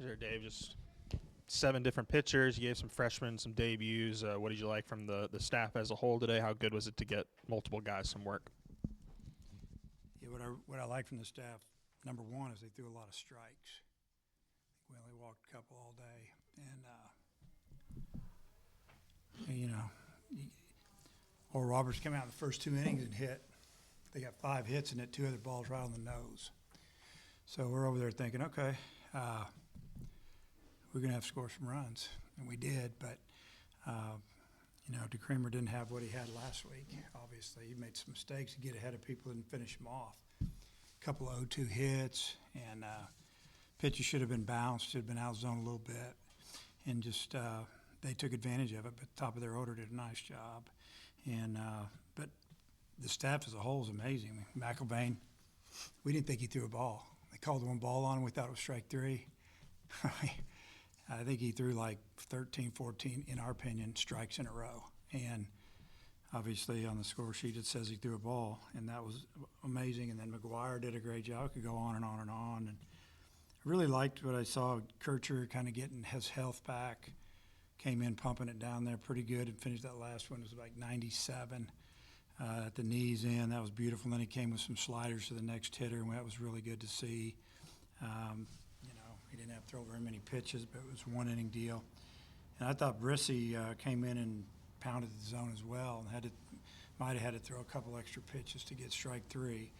Sure, Dave. Just 7 different pitchers. You gave some freshmen some debuts. What did you like from the staff as a whole today? How good was it to get multiple guys some work? Yeah, what I like from the staff, number one, is they threw a lot of strikes. I think we only walked a couple all day, and Oral Roberts came out in the first 2 innings and hit. They got 5 hits and hit 2 other balls right on the nose. So we're over there thinking, okay, we're going to have to score some runs, and we did. But DeCreamer didn't have what he had last week. Obviously, he made some mistakes to get ahead of people and finish them off. A couple of 0-2 hits, and pitches should have been bounced, should have been out of zone a little bit, and just they took advantage of it. But top of their order did a nice job, and but the staff as a whole is amazing. McIlvain, we didn't think he threw a ball. They called one ball on him. We thought it was strike 3. I think he threw like 13, 14, in our opinion, strikes in a row. And obviously on the score sheet it says he threw a ball, and that was amazing. And then McGuire did a great job. It could go on and on and on. And I really liked what I saw. Kircher kind of getting his health back, came in pumping it down there pretty good and finished that last one. It was like 97 at the knees in. That was beautiful. And then he came with some sliders to the next hitter, and that was really good to see. He didn't have to throw very many pitches, but it was a 1 inning deal. And I thought Brissy came in and pounded the zone as well, and might have had to throw a couple extra pitches to get strike 3.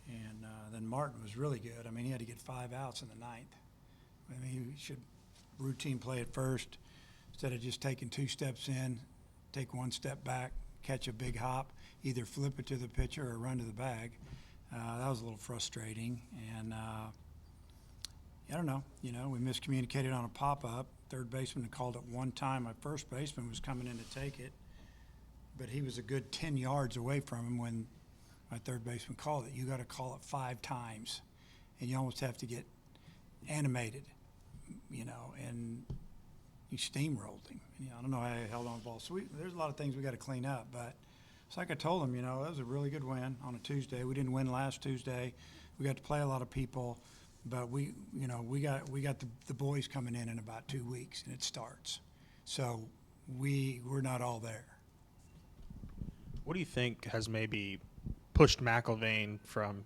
And then Martin was really good. I mean, he had to get 5 outs in the ninth. I mean, he should routine play at first instead of just taking 2 steps in, take 1 step back, catch a big hop, either flip it to the pitcher or run to the bag. That was a little frustrating. And I don't know. We miscommunicated on a pop-up. Third baseman called it one time. My first baseman was coming in to take it, but he was a good 10 yards away from him when my third baseman called it. You got to call it 5 times, and you almost have to get animated, and he steamrolled him. I don't know how he held on the ball. So there's a lot of things we got to clean up, but it's like I told him, that was a really good win on a Tuesday. We didn't win last Tuesday. We got to play a lot of people. But we got the boys coming in about 2 weeks, and it starts. So we're not all there. What do you think has maybe pushed McIlvain from,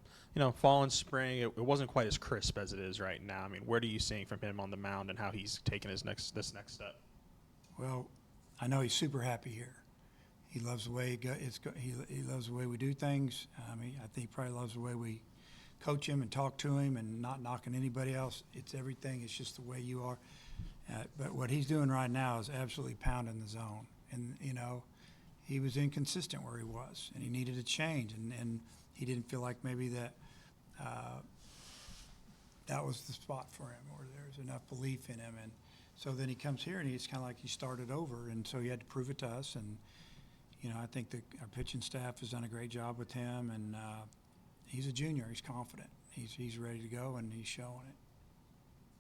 fall and spring? It wasn't quite as crisp as it is right now. I mean, where do you see from him on the mound and how he's taken this next step? Well, I know he's super happy here. He loves the way he loves the way we do things. I think he probably loves the way we coach him and talk to him, and not knocking anybody else. It's everything. It's just the way you are. But what he's doing right now is absolutely pounding the zone. And, he was inconsistent where he was, and he needed a change. And he didn't feel like maybe that was the spot for him, or there's enough belief in him. And so then he comes here, and he's kind of like he started over. And so he had to prove it to us. And, I think our pitching staff has done a great job with him. And, he's a junior. He's confident. He's ready to go, and he's showing it.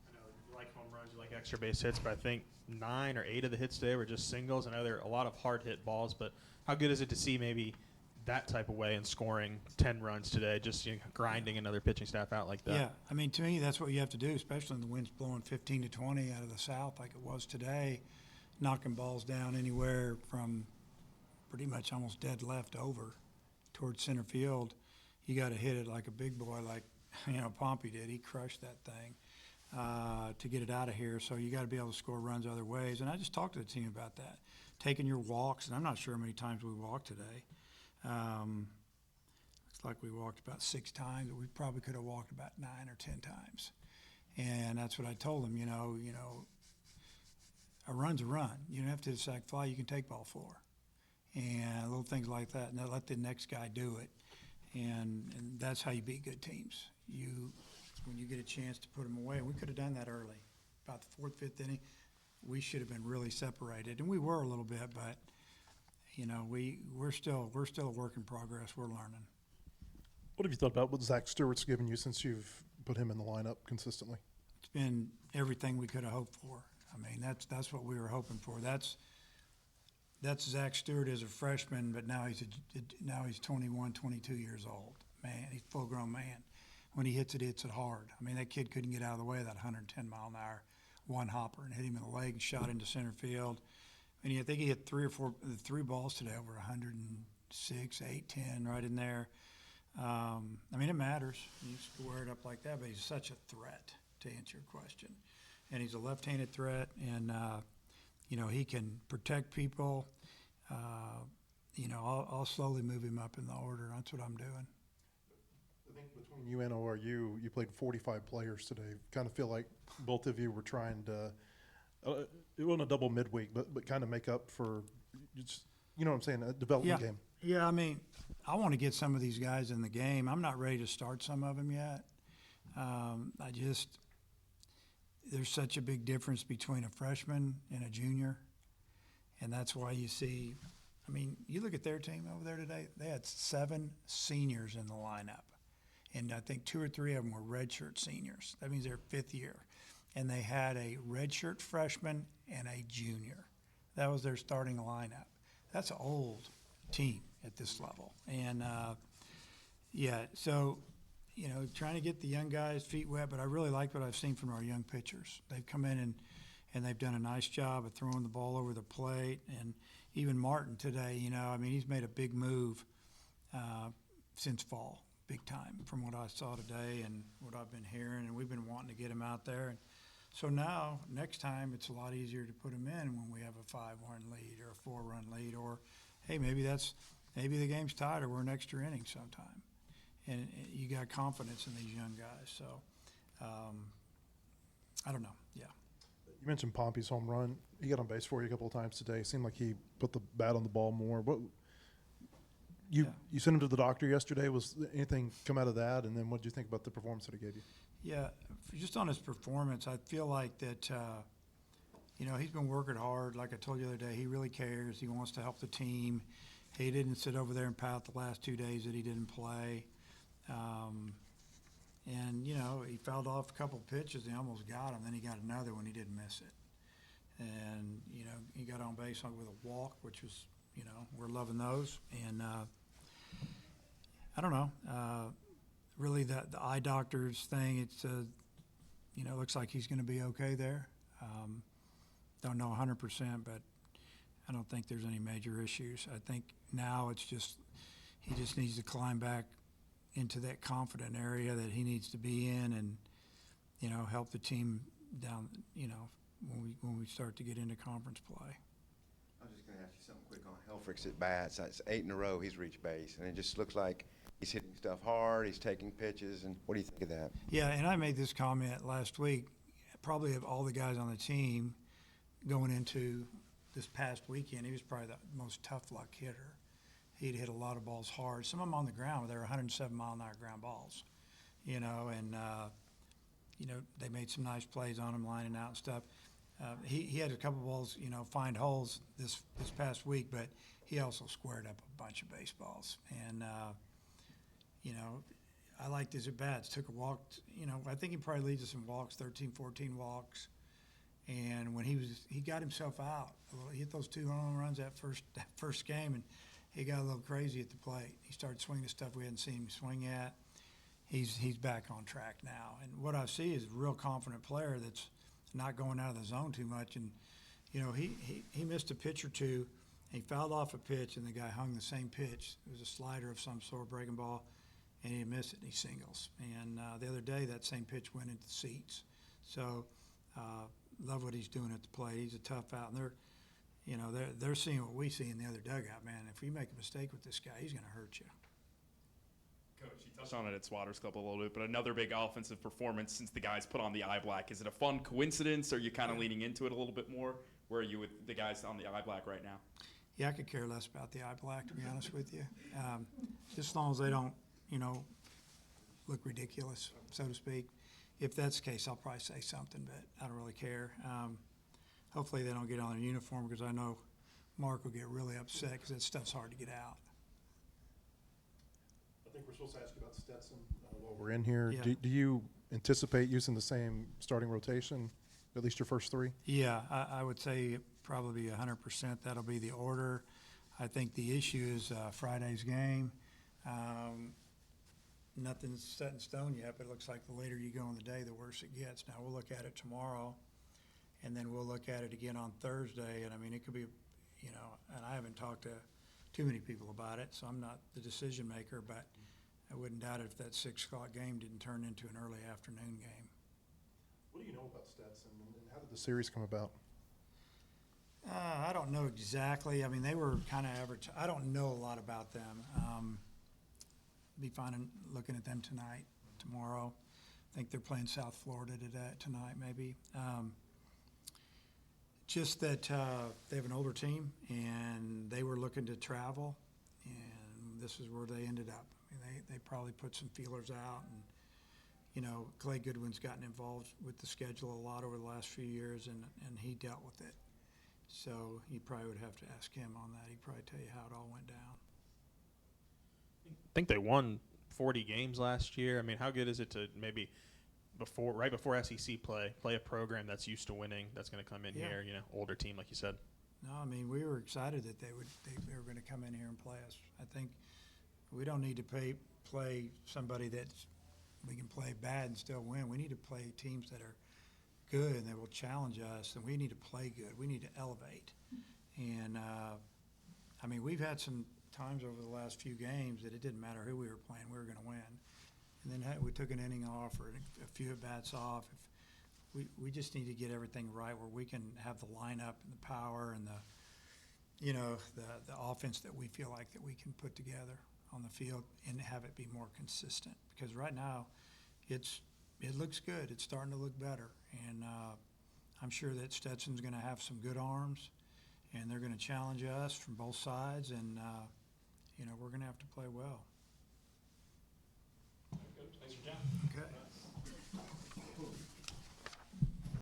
I know you like home runs, you like extra base hits, but I think 9 or 8 of the hits today were just singles. I know there are a lot of hard hit balls, but how good is it to see maybe that type of way and scoring 10 runs today, just grinding another pitching staff out like that? Yeah, I mean, to me, that's what you have to do, especially when the wind's blowing 15 to 20 out of the south like it was today, knocking balls down anywhere from pretty much almost dead left over towards center field. You got to hit it like a big boy, like Pompy did. He crushed that thing to get it out of here. So you got to be able to score runs other ways. And I just talked to the team about that, taking your walks. And I'm not sure how many times we walked today. Looks like we walked about 6 times, but we probably could have walked about 9 or 10 times. And that's what I told them. A run's a run. You don't have to sack fly. You can take ball 4, and little things like that. And let the next guy do it. And that's how you beat good teams. When you get a chance to put them away. We could have done that early, about the 4th, 5th inning. We should have been really separated, and we were a little bit. But we're still a work in progress. We're learning. What have you thought about what Zach Stewart's given you since you've put him in the lineup consistently? It's been everything we could have hoped for. I mean, that's what we were hoping for. That's Zach Stewart as a freshman, but now he's 21, 22 years old. Man, he's a full-grown man. When he hits it hard. I mean, that kid couldn't get out of the way of that 110-mile-an-hour one hopper and hit him in the leg and shot into center field. And I think he hit three balls today over 106, 8, 10, right in there. I mean, it matters. You square it up like that, but he's such a threat, to answer your question. And he's a left-handed threat, and, he can protect people. I'll slowly move him up in the order. That's what I'm doing. I think between you and ORU, you played 45 players today. Kind of feel like both of you were trying to, it wasn't a double midweek, but kind of make up for, just, you know what I'm saying, a development game. Yeah, I mean, I want to get some of these guys in the game. I'm not ready to start some of them yet. There's such a big difference between a freshman and a junior. And that's why you see, I mean, you look at their team over there today, they had 7 seniors in the lineup. And I think 2 or 3 of them were redshirt seniors. That means they're 5th year. And they had a redshirt freshman and a junior. That was their starting lineup. That's an old team at this level. And, so, trying to get the young guys' feet wet, but I really like what I've seen from our young pitchers. They've come in and they've done a nice job of throwing the ball over the plate. And even Martin today, he's made a big move since fall, big time, from what I saw today and what I've been hearing. And we've been wanting to get him out there. And so now, next time, it's a lot easier to put him in when we have a 5-run lead or a 4-run lead, or, hey, maybe the game's tied or we're an extra inning sometime. And you got confidence in these young guys. So, I don't know. Yeah. You mentioned Pompey's home run. He got on base for you a couple of times today. It seemed like he put the bat on the ball more. You sent him to the doctor yesterday. Was anything come out of that? And then what did you think about the performance that he gave you? Yeah, just on his performance, I feel like that, he's been working hard. Like I told you the other day, he really cares. He wants to help the team. He didn't sit over there and pout the last 2 days that he didn't play. He fouled off a couple pitches. He almost got him. Then he got another one. He didn't miss it. And, he got on base with a walk, which was, we're loving those. And I don't know. Really, the eye doctor's thing, it's, looks like he's going to be okay there. Don't know 100%, but I don't think there's any major issues. I think now it's just he just needs to climb back into that confident area that he needs to be in and, help the team down, when we start to get into conference play. I'm just going to ask you something quick on Hellfrick's at bats. It's 8 in a row he's reached base, and it just looks like he's hitting stuff hard, he's taking pitches, and what do you think of that? Yeah, and I made this comment last week, probably of all the guys on the team going into this past weekend, he was probably the most tough luck hitter. He'd hit a lot of balls hard. Some of them on the ground, but they were 107-mile-an-hour ground balls, they made some nice plays on him, lining out and stuff. He had a couple balls, find holes this past week, but he also squared up a bunch of baseballs. And, I liked his at-bats. Took a walk, I think he probably leads us in walks, 13, 14 walks. And when he got himself out. He hit those 2 home runs that first game, and he got a little crazy at the plate. He started swinging the stuff we hadn't seen him swing at. He's back on track now. And what I see is a real confident player that's not going out of the zone too much. And, he missed a pitch or two. He fouled off a pitch, and the guy hung the same pitch. It was a slider of some sort, breaking ball, and he missed it, and he singles. And the other day, that same pitch went into the seats. So love what he's doing at the plate. He's a tough out. And they're seeing what we see in the other dugout, man. If you make a mistake with this guy, he's going to hurt you. Coach, you touched on it at Swatters Club a little bit, but another big offensive performance since the guys put on the eye black. Is it a fun coincidence, or are you kind of leaning into it a little bit more? Where are you with the guys on the eye black right now? Yeah, I could care less about the eye black, to be honest with you. Just as long as they don't, look ridiculous, so to speak. If that's the case, I'll probably say something, but I don't really care. Hopefully they don't get on their uniform, because I know Mark will get really upset because that stuff's hard to get out. I think we're supposed to ask you about Stetson while we're in here. Yeah. Do you anticipate using the same starting rotation, at least your first 3? Yeah, I would say probably 100%. That'll be the order. I think the issue is Friday's game. Nothing's set in stone yet, but it looks like the later you go in the day, the worse it gets. Now, we'll look at it tomorrow. and then we'll look at it again on Thursday. And I mean, it could be, and I haven't talked to too many people about it, so I'm not the decision maker, but I wouldn't doubt it if that 6 o'clock game didn't turn into an early afternoon game. What do you know about Stetson, and how did the series come about? I don't know exactly. I mean, they were kind of average. I don't know a lot about them. Be fine in looking at them tonight, tomorrow. I think they're playing South Florida tonight, maybe. Just that they have an older team, and they were looking to travel, and this is where they ended up. I mean, they probably put some feelers out, and Clay Goodwin's gotten involved with the schedule a lot over the last few years, and he dealt with it. So you probably would have to ask him on that. He'd probably tell you how it all went down. I think they won 40 games last year. I mean, how good is it to maybe right before SEC play a program that's used to winning, that's going to come in here, older team like you said? No, I mean, we were excited that they were going to come in here and play us. I think we don't need to play somebody we can play bad and still win. We need to play teams that are good and that will challenge us, and we need to play good. We need to elevate. And, I mean, we've had some times over the last few games that it didn't matter who we were playing, we were going to win. And then we took an inning off or a few at-bats off. We just need to get everything right where we can have the lineup and the power and the offense that we feel like that we can put together on the field and have it be more consistent. Because right now it looks good. It's starting to look better. And I'm sure that Stetson's going to have some good arms, and they're going to challenge us from both sides, and we're going to have to play well. Thanks for your time.